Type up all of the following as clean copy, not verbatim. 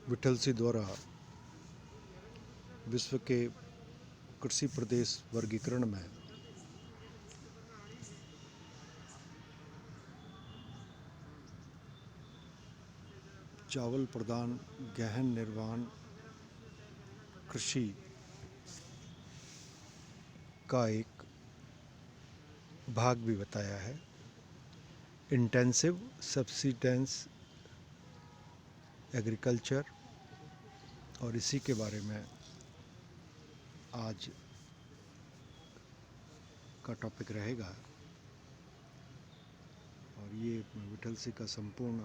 विठल सिंह द्वारा विश्व के कृषि प्रदेश वर्गीकरण में चावल प्रधान गहन निर्माण कृषि का एक भाग भी बताया है, इंटेंसिव सब्सिस्टेंस एग्रीकल्चर। और इसी के बारे में आज का टॉपिक रहेगा। और ये विठल सिंह का संपूर्ण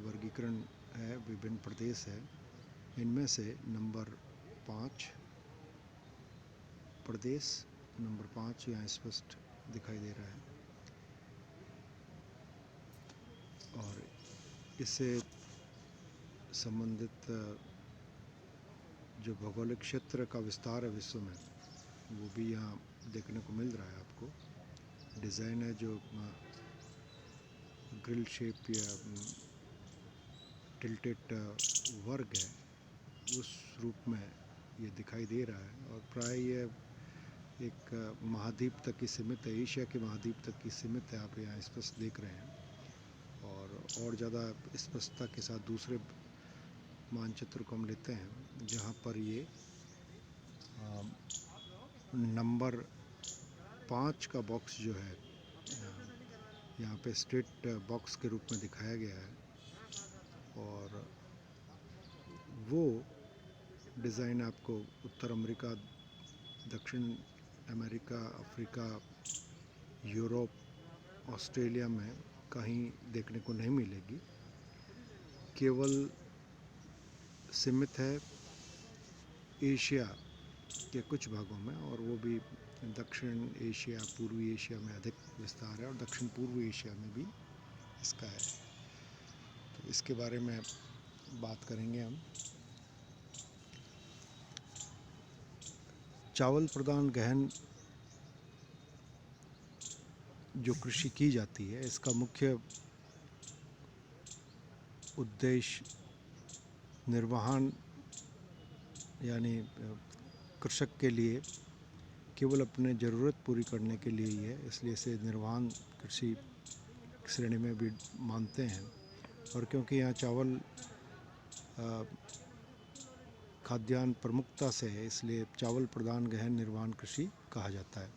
वर्गीकरण है, विभिन्न प्रदेश है। इनमें से नंबर 5 प्रदेश, नंबर 5 यहाँ स्पष्ट दिखाई दे रहा है। और इससे संबंधित जो भौगोलिक क्षेत्र का विस्तार है विश्व में, वो भी यहाँ देखने को मिल रहा है आपको। डिज़ाइन है जो ग्रिल शेप या टिल्टेड वर्ग है, उस रूप में ये दिखाई दे रहा है। और प्राय ये एक महाद्वीप तक की सीमित है, एशिया के महाद्वीप तक की सीमित है, आप यहाँ स्पष्ट देख रहे हैं। और ज़्यादा स्पष्टता के साथ दूसरे मानचित्र को हम लेते हैं, जहाँ पर ये नंबर 5 का बॉक्स जो है यहाँ पे स्ट्रेट बॉक्स के रूप में दिखाया गया है। और वो डिज़ाइन आपको उत्तर अमेरिका, दक्षिण अमेरिका, अफ्रीका, यूरोप, ऑस्ट्रेलिया में कहीं देखने को नहीं मिलेगी। केवल सीमित है एशिया के कुछ भागों में, और वो भी दक्षिण एशिया, पूर्वी एशिया में अधिक विस्तार है, और दक्षिण पूर्व एशिया में भी इसका है। तो इसके बारे में बात करेंगे हम। चावल प्रधान गहन जो कृषि की जाती है, इसका मुख्य उद्देश्य निर्वहन यानी कृषक के लिए केवल अपने ज़रूरत पूरी करने के लिए ही है, इसलिए इसे निर्वहन कृषि श्रेणी में भी मानते हैं। और क्योंकि यहाँ चावल खाद्यान्न प्रमुखता से है, इसलिए चावल प्रधान गहन निर्वहन कृषि कहा जाता है।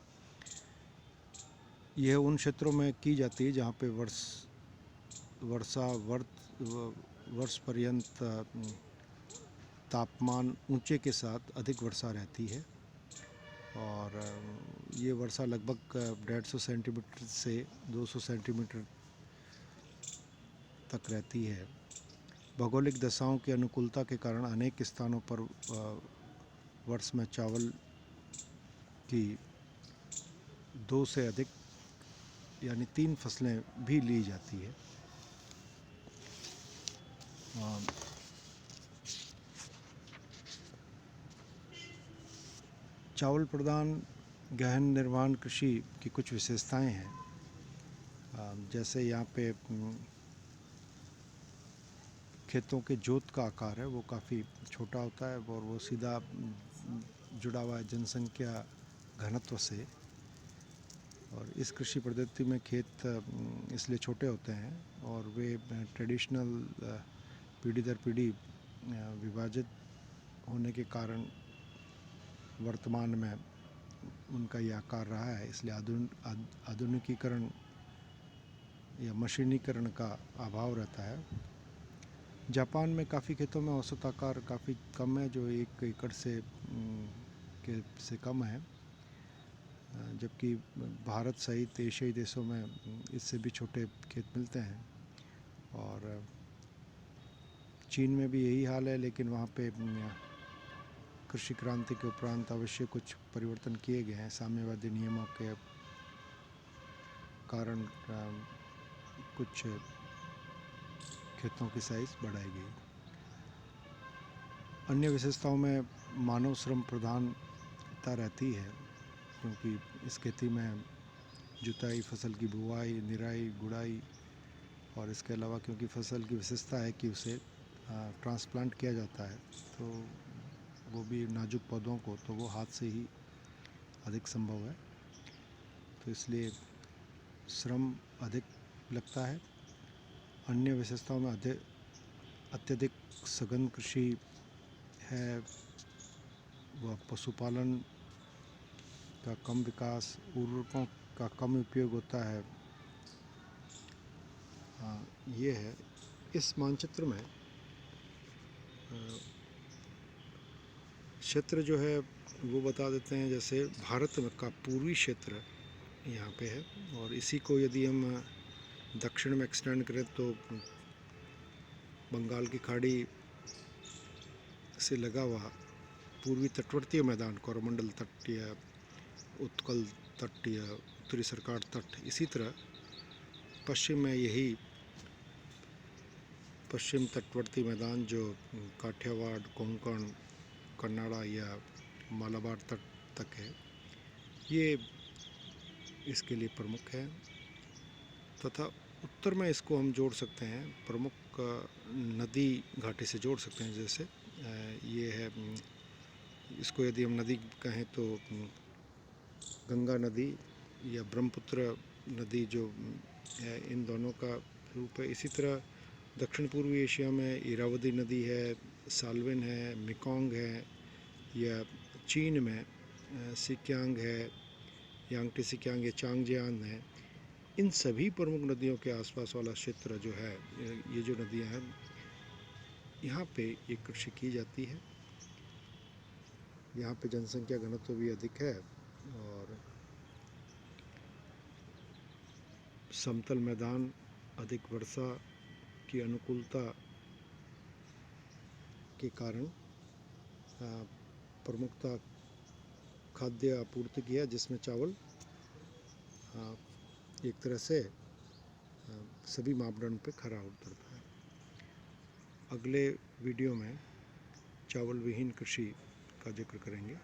यह उन क्षेत्रों में की जाती है जहाँ पे वर्ष पर्यंत तापमान ऊंचे के साथ अधिक वर्षा रहती है। और ये वर्षा लगभग 150 सेंटीमीटर से 200 सेंटीमीटर तक रहती है। भौगोलिक दशाओं की अनुकूलता के कारण अनेक स्थानों पर वर्ष में चावल की 2 से अधिक यानी 3 फसलें भी ली जाती है। चावल प्रधान गहन निर्माण कृषि की कुछ विशेषताएं हैं। जैसे यहाँ पे खेतों के जोत का आकार है वो काफ़ी छोटा होता है, और वो सीधा जुड़ा हुआ है जनसंख्या घनत्व से। और इस कृषि पद्धति में खेत इसलिए छोटे होते हैं, और वे ट्रेडिशनल पीढ़ी दर पीढ़ी विभाजित होने के कारण वर्तमान में उनका ये आकार रहा है। इसलिए आधुनिकीकरण या मशीनीकरण का अभाव रहता है। जापान में काफ़ी खेतों में औसत आकार काफ़ी कम है, जो 1 एकड़ से कम है, जबकि भारत सहित एशियाई देशों में इससे भी छोटे खेत मिलते हैं। और चीन में भी यही हाल है, लेकिन वहाँ पे कृषि क्रांति के उपरांत अवश्य कुछ परिवर्तन किए गए हैं। साम्यवादी नियमों के कारण कुछ खेतों की साइज़ बढ़ाई गई। अन्य विशेषताओं में मानव श्रम प्रधानता रहती है, क्योंकि इस खेती में जुताई, फसल की बुआई, निराई, गुड़ाई, और इसके अलावा क्योंकि फसल की विशेषता है कि उसे ट्रांसप्लांट किया जाता है तो वो भी नाजुक पौधों को, तो वो हाथ से ही अधिक संभव है। तो इसलिए श्रम अधिक लगता है। अन्य विशेषताओं में अत्यधिक सघन कृषि है, वह पशुपालन का कम विकास, उर्वरकों का कम उपयोग होता है। ये है इस मानचित्र में क्षेत्र जो है वो बता देते हैं। जैसे भारत में का पूर्वी क्षेत्र यहाँ पे है, और इसी को यदि हम दक्षिण में एक्सटेंड करें तो बंगाल की खाड़ी से लगा हुआ पूर्वी तटवर्तीय मैदान, कोरोमंडल तट या उत्कल तट या उत्तरी सरकार तट, इसी तरह पश्चिम में यही पश्चिम तटवर्ती मैदान जो काठियावाड़, कोंकण, कन्नाडा या मालाबार तट तक है, ये इसके लिए प्रमुख है। तथा उत्तर में इसको हम जोड़ सकते हैं, प्रमुख नदी घाटी से जोड़ सकते हैं। जैसे ये है, इसको यदि हम नदी कहें तो गंगा नदी या ब्रह्मपुत्र नदी जो है, इन दोनों का रूप है। इसी तरह दक्षिण पूर्वी एशिया में इरावदी नदी है, साल्विन है, मेकोंग है, या चीन में सिक्यांग है, यांगटी सिक्यांग या चांगजियान है। इन सभी प्रमुख नदियों के आसपास वाला क्षेत्र जो है, ये जो नदियां हैं, यहाँ पे ये कृषि की जाती है। यहाँ पे जनसंख्या घनत्व भी अधिक है और समतल मैदान, अधिक वर्षा की अनुकूलता के कारण प्रमुखता खाद्य आपूर्ति की है, जिसमें चावल एक तरह से सभी मापदंड पे खरा उतरता है। अगले वीडियो में चावल विहीन कृषि का जिक्र करेंगे।